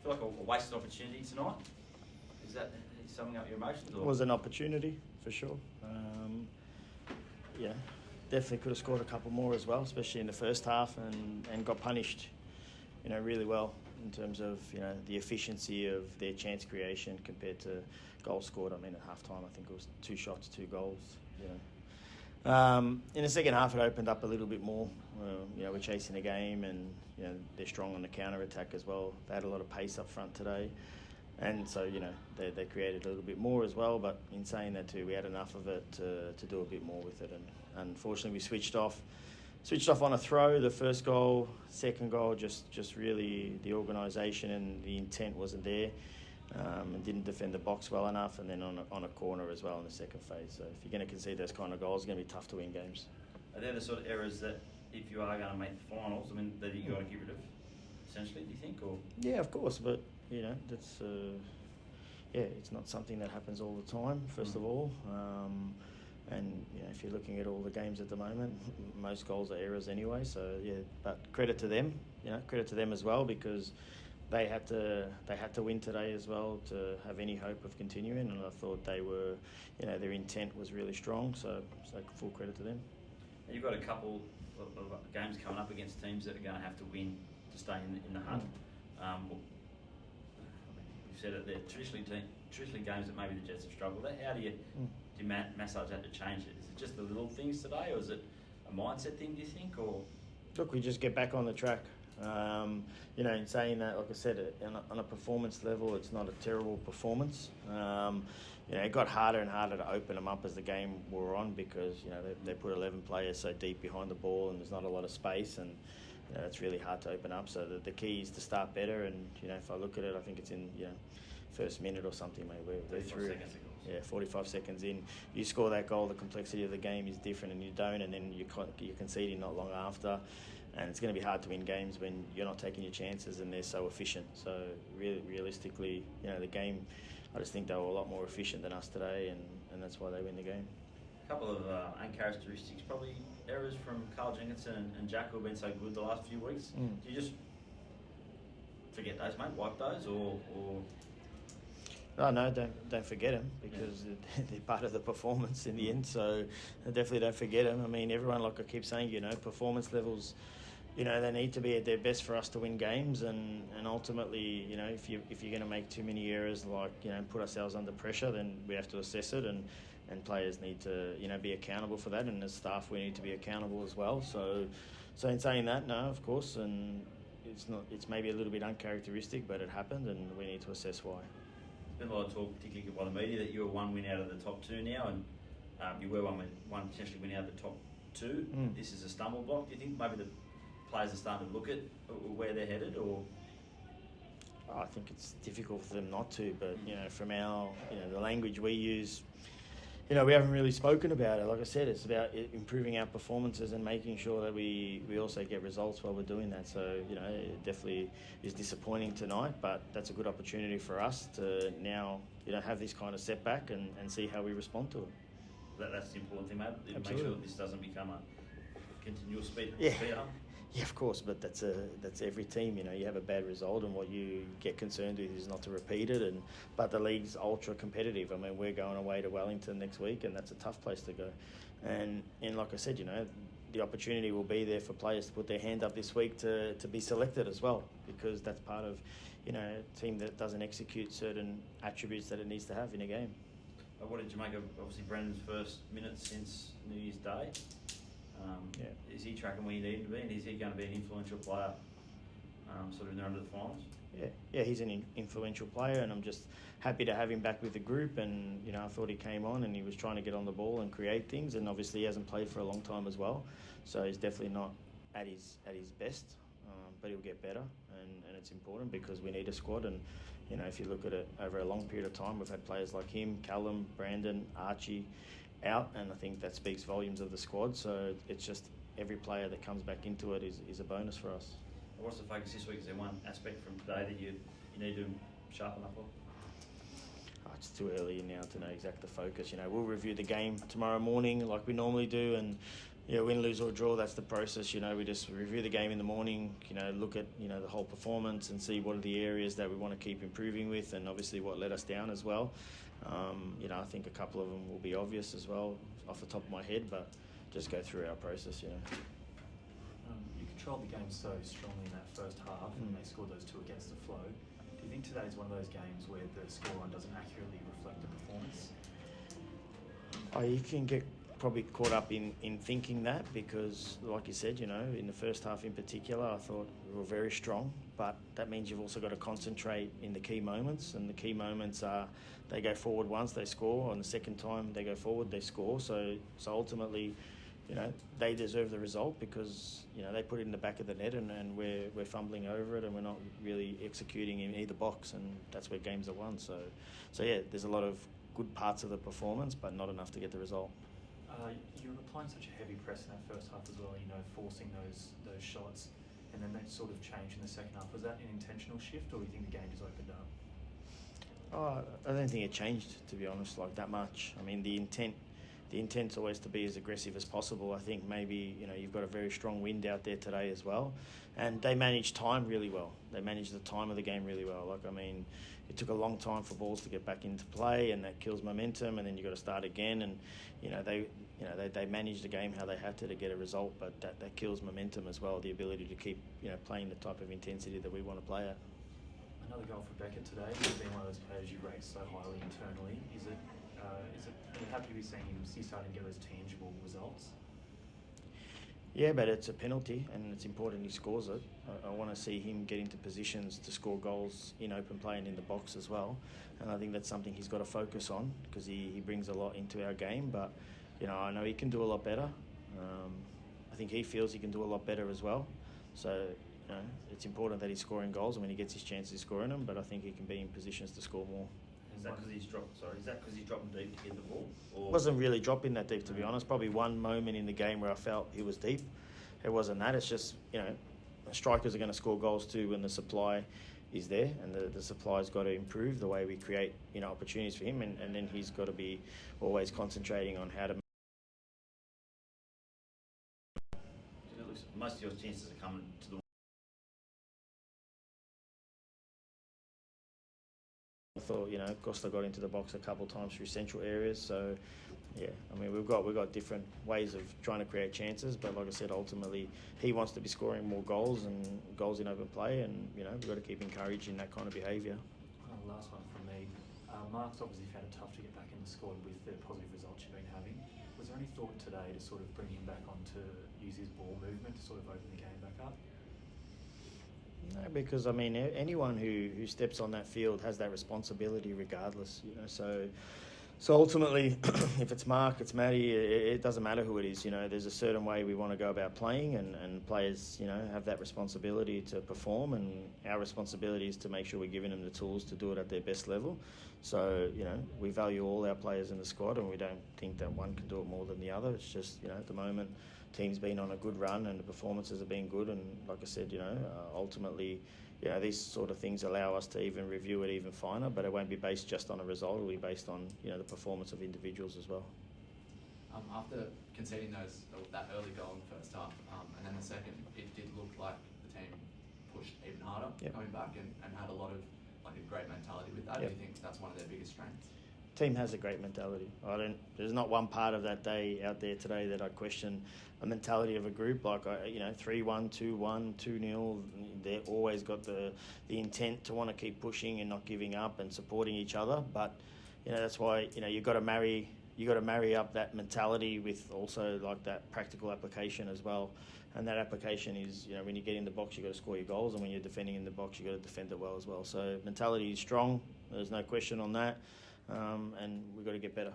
feel like a wasted opportunity tonight? Is that summing up your emotions? Or? It was an opportunity, for sure. Yeah, definitely could have scored a couple more as well, especially in the first half, and got punished, really well in terms of, the efficiency of their chance creation compared to goals scored. I mean, at half-time, I think it was 2 shots, 2 goals, In the second half, it opened up a little bit more. We're chasing the game, and they're strong on the counter-attack as well. They had a lot of pace up front today, and so they created a little bit more as well. But in saying that too, we had enough of it to do a bit more with it, and unfortunately we switched off on a throw. The first goal, second goal, just really the organisation and the intent wasn't there. And didn't defend the box well enough, and then on a corner as well in the second phase. So if you're going to concede those kind of goals, it's going to be tough to win games. Are there the sort of errors that, if you are going to make the finals, that you got to get rid of, essentially, do you think? Or yeah, of course, but that's it's not something that happens all the time. First of all, and if you're looking at all the games at the moment, most goals are errors anyway. So yeah, but credit to them, credit to them as well, because they had to win today as well to have any hope of continuing, and I thought they were, their intent was really strong. So full credit to them. You've got a couple of games coming up against teams that are going to have to win to stay in the hunt. You've said it there. Traditionally games that maybe the Jets have struggled at. How do you massage that to change it? Is it just the little things today, or is it a mindset thing? Do you think, or look, we just get back on the track. In saying that, like I said, on a performance level, it's not a terrible performance. It got harder and harder to open them up as the game wore on, because they put 11 players so deep behind the ball, and there's not a lot of space, and it's really hard to open up. So the key is to start better, and if I look at it, I think it's in first minute or something, maybe we're through. 45 seconds in, you score that goal, the complexity of the game is different, and you don't, and then you're conceding not long after. And it's going to be hard to win games when you're not taking your chances and they're so efficient. So really, realistically, the game, I just think they were a lot more efficient than us today, and that's why they win the game. A couple of uncharacteristics, probably errors from Carl Jenkinson and Jack, who have been so good the last few weeks. Do you just forget those, mate? Wipe those, or? Oh, no, don't forget them, because they're part of the performance in the end. So definitely don't forget them. I mean, everyone, like I keep saying, performance levels, they need to be at their best for us to win games. And ultimately, if you're going to make too many errors, like put ourselves under pressure, then we have to assess it, and players need to be accountable for that, and as staff we need to be accountable as well. So in saying that, no, of course, and it's maybe a little bit uncharacteristic, but it happened, and we need to assess why. There's been a lot of talk, particularly by the media, that you're one win out of the top 2 now, and you were one potentially win out of the top 2. This is a stumble block. Do you think maybe the players are starting to look at where they're headed, or? I think it's difficult for them not to, but from our the language we use, we haven't really spoken about it. Like I said, it's about improving our performances and making sure that we also get results while we're doing that. So, it definitely is disappointing tonight, but that's a good opportunity for us to now, have this kind of setback and see how we respond to it. That's the important thing, mate. Absolutely. Make sure that this doesn't become a continual speed up. Yeah, of course, but that's every team. You have a bad result, and what you get concerned with is not to repeat it. But the league's ultra competitive. I mean, we're going away to Wellington next week, and that's a tough place to go. And like I said, the opportunity will be there for players to put their hand up this week to be selected as well, because that's part of a team that doesn't execute certain attributes that it needs to have in a game. What did you make of obviously Brendan's first minutes since New Year's Day? Is he tracking where he needed to be, and is he going to be an influential player sort of in the run to the finals? Yeah, he's an influential player, and I'm just happy to have him back with the group. And I thought he came on and he was trying to get on the ball and create things, and obviously he hasn't played for a long time as well, so he's definitely not at his best, but he'll get better, and it's important because we need a squad. And if you look at it over a long period of time, we've had players like him, Callum, Brandon, Archie out, and I think that speaks volumes of the squad. So it's just every player that comes back into it is a bonus for us. What's the focus this week? Is there one aspect from today that you need to sharpen up on? It's too early now to know exact the focus. We'll review the game tomorrow morning like we normally do, and Yeah, win, lose or draw, that's the process. We just review the game in the morning, look at, the whole performance and see what are the areas that we want to keep improving with, and obviously what let us down as well. I think a couple of them will be obvious as well off the top of my head, but just go through our process. You controlled the game so strongly in that first half, and they scored those two against the flow. Do you think today is one of those games where the scoreline doesn't accurately reflect the performance? You can get probably caught up in thinking that, because like you said, in the first half in particular, I thought we were very strong, but that means you've also got to concentrate in the key moments, and the key moments are they go forward once, they score, on the second time they go forward, they score. So ultimately, they deserve the result because, they put it in the back of the net, and we're fumbling over it, and we're not really executing in either box, and that's where games are won. So yeah, there's a lot of good parts of the performance, but not enough to get the result. You were applying such a heavy press in that first half as well, forcing those shots, and then that sort of changed in the second half. Was that an intentional shift, or do you think the game just opened up? I don't think it changed, to be honest, like that much. I mean, the intent's always to be as aggressive as possible. I think maybe, you've got a very strong wind out there today as well, and they managed time really well. They managed the time of the game really well. It took a long time for balls to get back into play, and that kills momentum, and then you've got to start again, and they managed the game how they had to get a result, but that kills momentum as well, the ability to keep playing the type of intensity that we want to play at. Another goal for Beckett today. He's been one of those players you rate so highly internally. Are you happy to be seeing him starting to get those tangible results? Yeah, but it's a penalty, and it's important he scores it. I want to see him get into positions to score goals in open play and in the box as well. And I think that's something he's got to focus on, because he brings a lot into our game. But, I know he can do a lot better. I think he feels he can do a lot better as well. So, it's important that he's scoring goals, and when he gets his chances, he's scoring them. But I think he can be in positions to score more. Is that because he's dropping deep to get the ball? Or? Wasn't really dropping that deep, to be honest. Probably one moment in the game where I felt he was deep. It wasn't that. It's just, strikers are going to score goals too when the supply is there, and the supply's got to improve the way we create, opportunities for him, and then he's got to be always concentrating on how to. Most of your chances are coming to the. I thought, Costa got into the box a couple of times through central areas, so yeah, I mean we've got different ways of trying to create chances, but like I said, ultimately he wants to be scoring more goals and goals in open play, and we've got to keep encouraging that kind of behaviour. Last one from me. Mark's obviously found it tough to get back in the squad with the positive results you've been having. Was there any thought today to sort of bring him back on to use his ball movement to sort of open the game back up? No, because I mean anyone who steps on that field has that responsibility regardless, So ultimately, if it's Mark, it's Matty, it doesn't matter who it is. There's a certain way we want to go about playing, and players, have that responsibility to perform, and our responsibility is to make sure we're giving them the tools to do it at their best level. So, we value all our players in the squad, and we don't think that one can do it more than the other. It's just, at the moment, team's been on a good run and the performances have been good, and like I said, ultimately, these sort of things allow us to even review it even finer, but it won't be based just on a result. It'll be based on, the performance of individuals as well. After conceding that early goal in the first half, and then the second, it did look like the team pushed even harder, coming back and had a lot of a great mentality with that. Do you think that's one of their biggest strengths? Team has a great mentality. There's not one part of that day out there today that I question the mentality of a group. 3-1, 2-1, 2-0. They've always got the intent to want to keep pushing and not giving up and supporting each other. But that's why you've got to marry up that mentality with also that practical application as well. And that application is when you get in the box, you've got to score your goals, and when you're defending in the box, you've got to defend it well as well. So mentality is strong. There's no question on that. And we've got to get better.